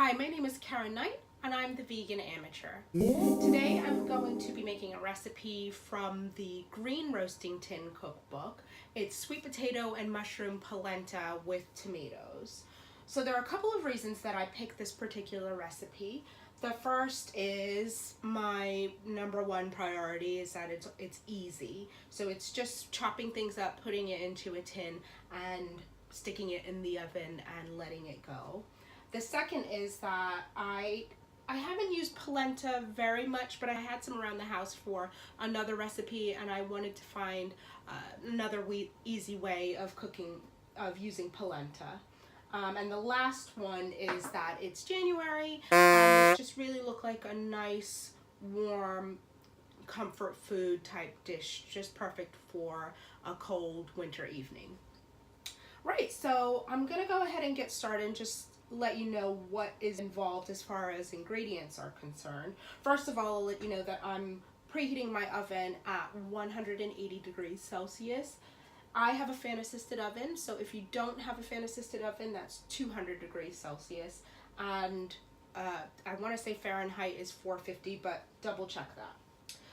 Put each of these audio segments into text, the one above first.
Hi, my name is Karen Knight and I'm the Vegan Amateur. Today I'm going to be making a recipe from the Green Roasting Tin cookbook. It's sweet potato and mushroom polenta with tomatoes. So there are a couple of reasons that I picked this particular recipe. The first is my number one priority is that it's easy. So it's just chopping things up, putting it into a tin and sticking it in the oven and letting it go. The second is that I haven't used polenta very much, but I had some around the house for another recipe and I wanted to find another easy way of using polenta. And the last one is that it's January and it just really looked like a nice, warm, comfort food type dish, just perfect for a cold winter evening. Right, so I'm gonna go ahead and get started and just let you know what is involved as far as ingredients are concerned. First of all, I'll let you know that I'm preheating my oven at 180 degrees Celsius. I have a fan assisted oven, so if you don't have a fan assisted oven, that's 200 degrees Celsius. And I want to say Fahrenheit is 450, but double check that.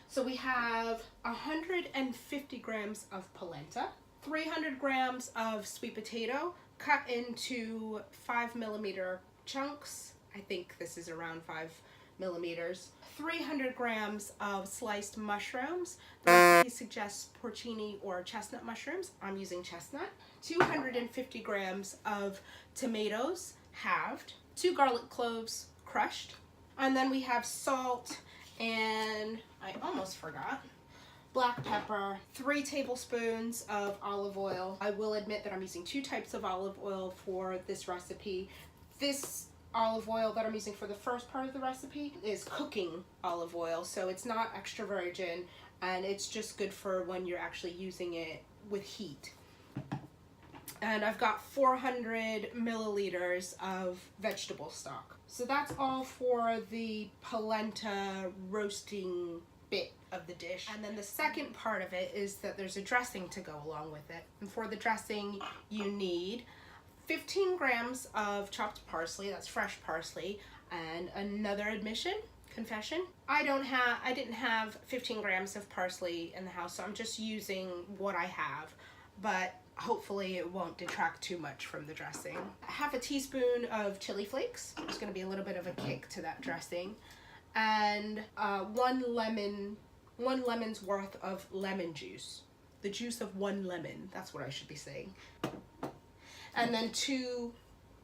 So we have 150 grams of polenta, 300 grams of sweet potato, cut into 5mm chunks. I think this is around 5mm. 300 grams of sliced mushrooms. The recipe suggests porcini or chestnut mushrooms. I'm using chestnut. 250 grams of tomatoes, halved. 2 garlic cloves, crushed. And then we have salt and, I almost forgot, black pepper, 3 tablespoons of olive oil. I will admit that I'm using 2 types of olive oil for this recipe. This olive oil that I'm using for the first part of the recipe is cooking olive oil, so it's not extra virgin and it's just good for when you're actually using it with heat. And I've got 400 milliliters of vegetable stock. So that's all for the polenta roasting bit of the dish. And then the second part of it is that there's a dressing to go along with it. And for the dressing, you need 15 grams of chopped parsley, that's fresh parsley, and another confession. I didn't have 15 grams of parsley in the house, so I'm just using what I have, but hopefully it won't detract too much from the dressing. Half a teaspoon of chili flakes. There's going to be a little bit of a kick to that dressing. And 1 lemon's worth of lemon juice. The juice of 1 lemon, that's what I should be saying. And then 2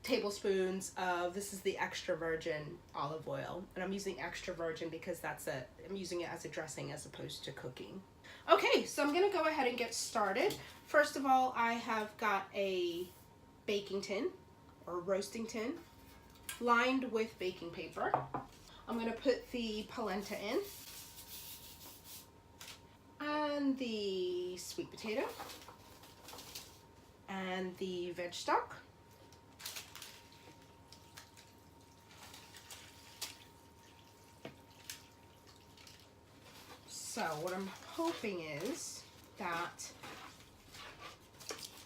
tablespoons of, this is the extra virgin olive oil. And I'm using extra virgin because I'm using it as a dressing as opposed to cooking. Okay, so I'm gonna go ahead and get started. First of all, I have got a baking tin or roasting tin lined with baking paper. I'm going to put the polenta in and the sweet potato and the veg stock. So what I'm hoping is that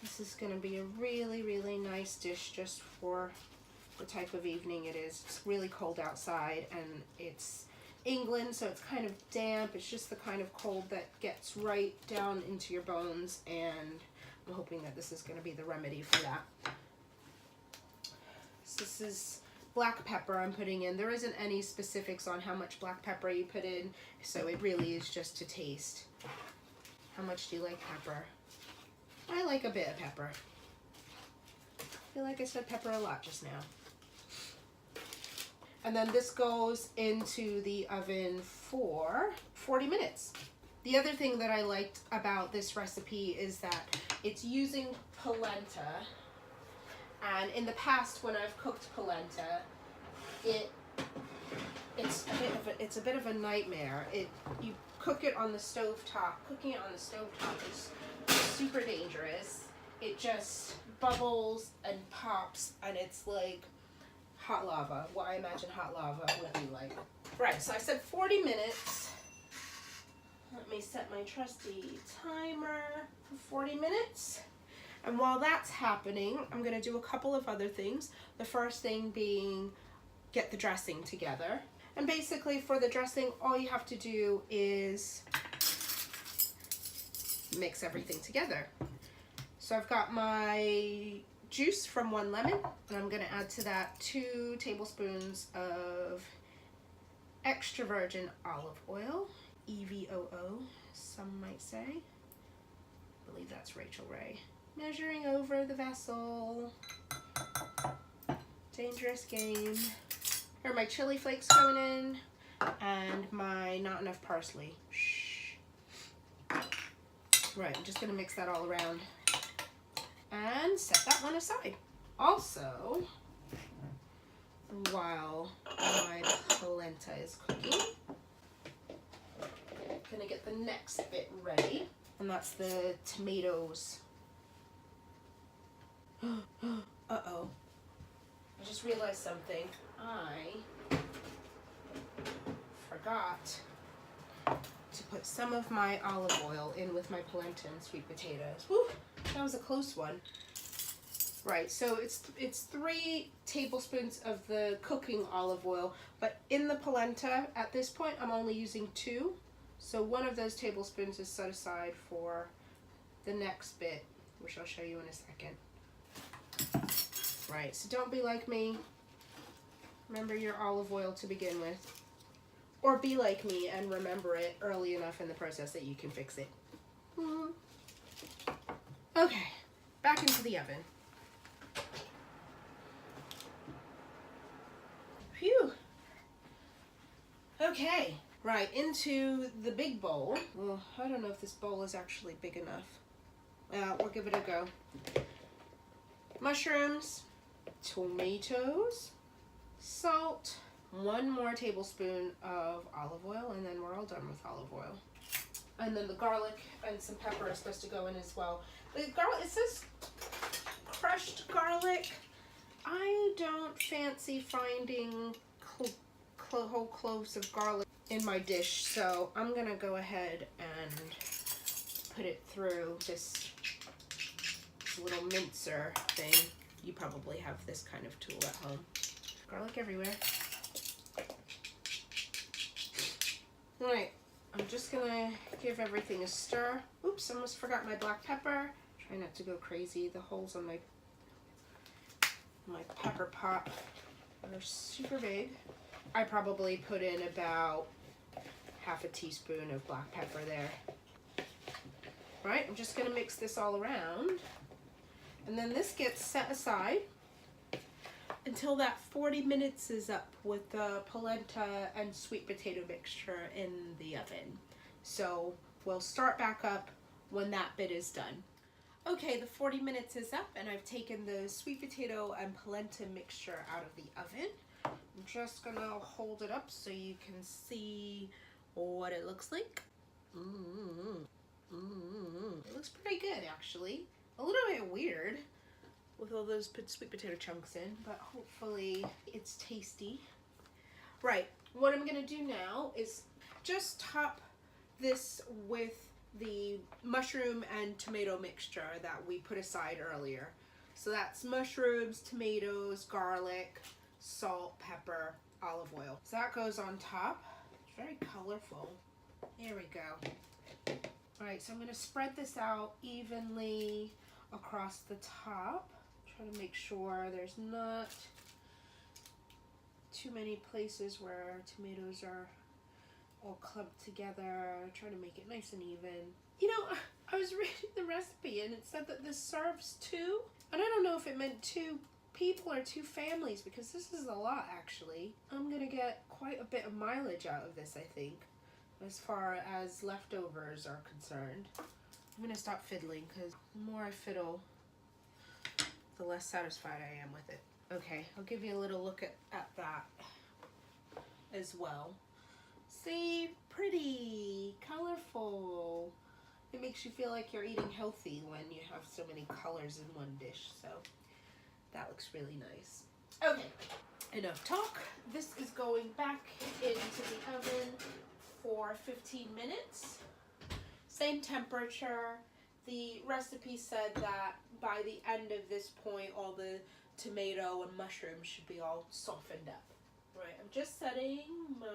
this is going to be a really, really nice dish just for the type of evening it is. It's really cold outside and it's England, so it's kind of damp. It's just the kind of cold that gets right down into your bones, and I'm hoping that this is going to be the remedy for that. So this is black pepper I'm putting in. There isn't any specifics on how much black pepper you put in, so it really is just to taste. How much do you like pepper? I like a bit of pepper. I feel like I said pepper a lot just now. And then this goes into the oven for 40 minutes. The other thing that I liked about this recipe is that it's using polenta. And in the past, when I've cooked polenta, it's a bit of a nightmare. You cook it on the stovetop. Cooking it on the stovetop is super dangerous. It just bubbles and pops, and it's like hot lava, what I imagine hot lava would be like. Right, so I said 40 minutes. Let me set my trusty timer for 40 minutes. And while that's happening, I'm going to do a couple of other things. The first thing being get the dressing together. And basically for the dressing, all you have to do is mix everything together. So I've got my juice from 1 lemon, and I'm gonna add to that 2 tablespoons of extra virgin olive oil, EVOO, some might say. I believe that's Rachel Ray. Measuring over the vessel. Dangerous game. Here are my chili flakes going in, and my not enough parsley. Shh. Right, I'm just gonna mix that all around and set that one aside. Also, while my polenta is cooking, I'm gonna get the next bit ready, and that's the tomatoes. Uh-oh. I just realized something. I forgot to put some of my olive oil in with my polenta and sweet potatoes. Woo, that was a close one. Right, so it's 3 tablespoons of the cooking olive oil, but in the polenta at this point I'm only using 2. So 1 of those tablespoons is set aside for the next bit, which I'll show you in a second. Right, so don't be like me. Remember your olive oil to begin with. Or be like me and remember it early enough in the process that you can fix it. Okay, back into the oven. Phew. Okay, right, into the big bowl. Well, I don't know if this bowl is actually big enough. We'll give it a go. Mushrooms, tomatoes, salt, 1 more tablespoon of olive oil, and then we're all done with olive oil. And then the garlic and some pepper are supposed to go in as well. The garlic, it says crushed garlic. I don't fancy finding whole cloves of garlic in my dish, so I'm gonna go ahead and put it through this little mincer thing. You probably have this kind of tool at home. Garlic everywhere. Alright, I'm just gonna give everything a stir. Oops, almost forgot my black pepper. Try not to go crazy. The holes on my pepper pot are super big. I probably put in about half a teaspoon of black pepper there. Right, I'm just gonna mix this all around. And then this gets set aside until that 40 minutes is up with the polenta and sweet potato mixture in the oven. So we'll start back up when that bit is done. Okay, the 40 minutes is up and I've taken the sweet potato and polenta mixture out of the oven. I'm just gonna hold it up so you can see what it looks like. It looks pretty good actually. A little bit weird with all those sweet potato chunks in, but hopefully it's tasty. Right, what I'm gonna do now is just top this with the mushroom and tomato mixture that we put aside earlier. So that's mushrooms, tomatoes, garlic, salt, pepper, olive oil. So that goes on top. It's very colorful. There we go. All right, so I'm gonna spread this out evenly across the top. Try to make sure there's not too many places where tomatoes are all clumped together. Try to make it nice and even. You know, I was reading the recipe and it said that this serves 2. And I don't know if it meant 2 people or 2 families because this is a lot actually. I'm gonna get quite a bit of mileage out of this, I think, as far as leftovers are concerned. I'm gonna stop fiddling because the more I fiddle, the less satisfied I am with it. Okay, I'll give you a little look at that as well. See, pretty, colorful. It makes you feel like you're eating healthy when you have so many colors in one dish, so that looks really nice. Okay, enough talk. This is going back into the oven for 15 minutes. Same temperature. The recipe said that by the end of this point, all the tomato and mushrooms should be all softened up. Right, I'm just setting my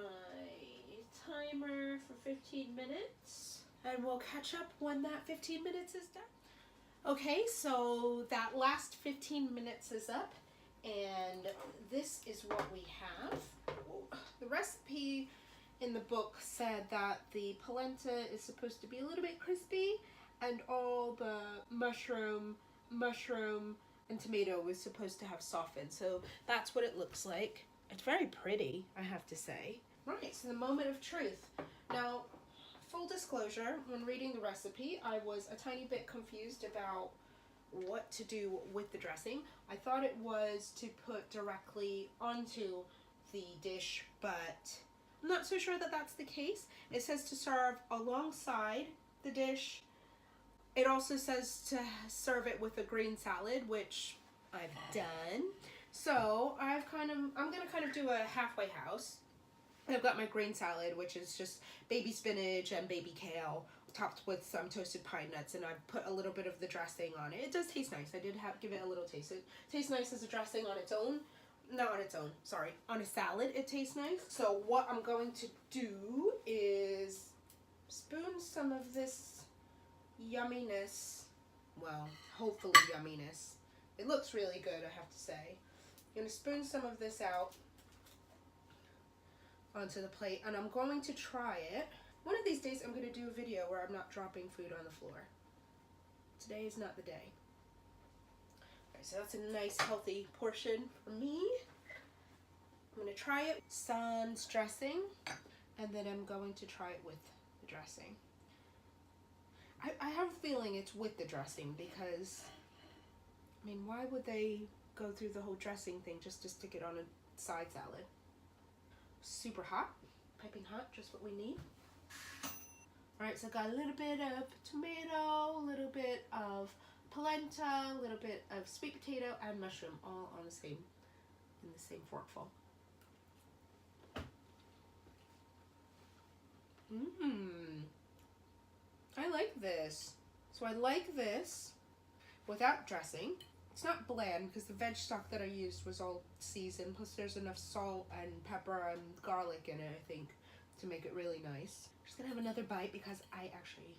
timer for 15 minutes and we'll catch up when that 15 minutes is done. Okay, so that last 15 minutes is up and this is what we have. The recipe in the book said that the polenta is supposed to be a little bit crispy and all the mushroom, and tomato is supposed to have softened. So that's what it looks like. It's very pretty, I have to say. Right, so the moment of truth. Now, full disclosure, when reading the recipe, I was a tiny bit confused about what to do with the dressing. I thought it was to put directly onto the dish, but I'm not so sure that that's the case. It says to serve alongside the dish. It also says to serve it with a green salad, which I've done. So I'm gonna kind of do a halfway house. I've got my green salad, which is just baby spinach and baby kale, topped with some toasted pine nuts, and I've put a little bit of the dressing on it. It does taste nice. I did give it a little taste. It tastes nice as a dressing on its own. Not on its own, sorry. On a salad, it tastes nice. So what I'm going to do is spoon some of this yumminess, well, hopefully yumminess. It looks really good, I have to say. I'm going to spoon some of this out onto the plate, and I'm going to try it. One of these days I'm going to do a video where I'm not dropping food on the floor. Today is not the day. Alright, so that's a nice healthy portion for me. I'm going to try it with sans dressing, and then I'm going to try it with the dressing. I have a feeling it's with the dressing because, I mean, why would they go through the whole dressing thing just to stick it on a side salad? Super hot, piping hot, just what we need. Alright, so I got a little bit of tomato, a little bit of polenta, a little bit of sweet potato and mushroom, all on in the same forkful. I like this. So I like this without dressing. It's not bland because the veg stock that I used was all seasoned, plus there's enough salt and pepper and garlic in it, I think, to make it really nice. I'm just gonna have another bite because I actually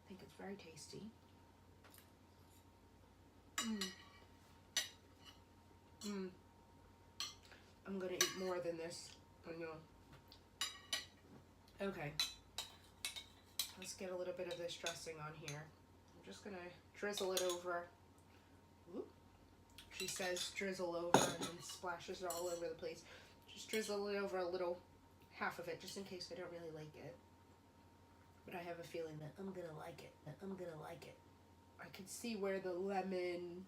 think it's very tasty. I'm gonna eat more than this, I know. Okay. Let's get a little bit of this dressing on here. I'm just gonna drizzle it over. Ooh. She says drizzle over and then splashes it all over the place. Just drizzle it over a little, half of it, just in case I don't really like it. But I have a feeling that I'm gonna like it. I can see where the lemon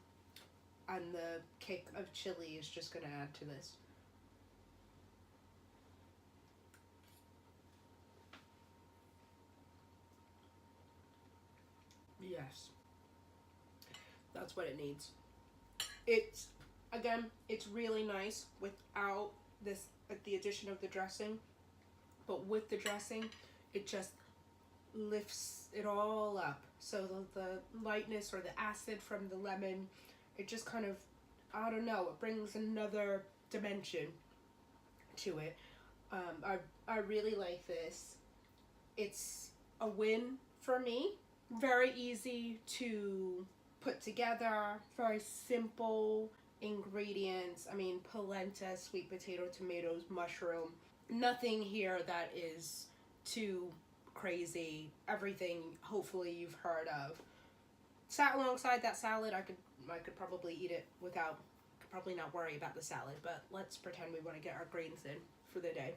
and the kick of chili is just gonna add to this. Yes, that's what it needs. It's, again, it's really nice without this, the addition of the dressing, but with the dressing, it just lifts it all up. So the lightness or the acid from the lemon, it just kind of, I don't know, it brings another dimension to it. I really like this. It's a win for me. Very easy to put together, very simple ingredients. I mean, polenta, sweet potato, tomatoes, mushroom. Nothing here that is too crazy. Everything hopefully you've heard of. Sat alongside that salad, I could probably eat it without, could probably not worry about the salad, but let's pretend we want to get our greens in for the day.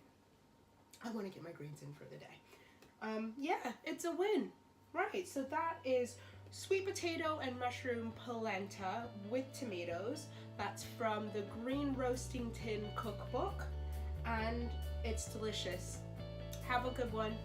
I want to get my greens in for the day. Yeah, it's a win. Right, so that is sweet potato and mushroom polenta with tomatoes. That's from the Green Roasting Tin cookbook, and it's delicious. Have a good one.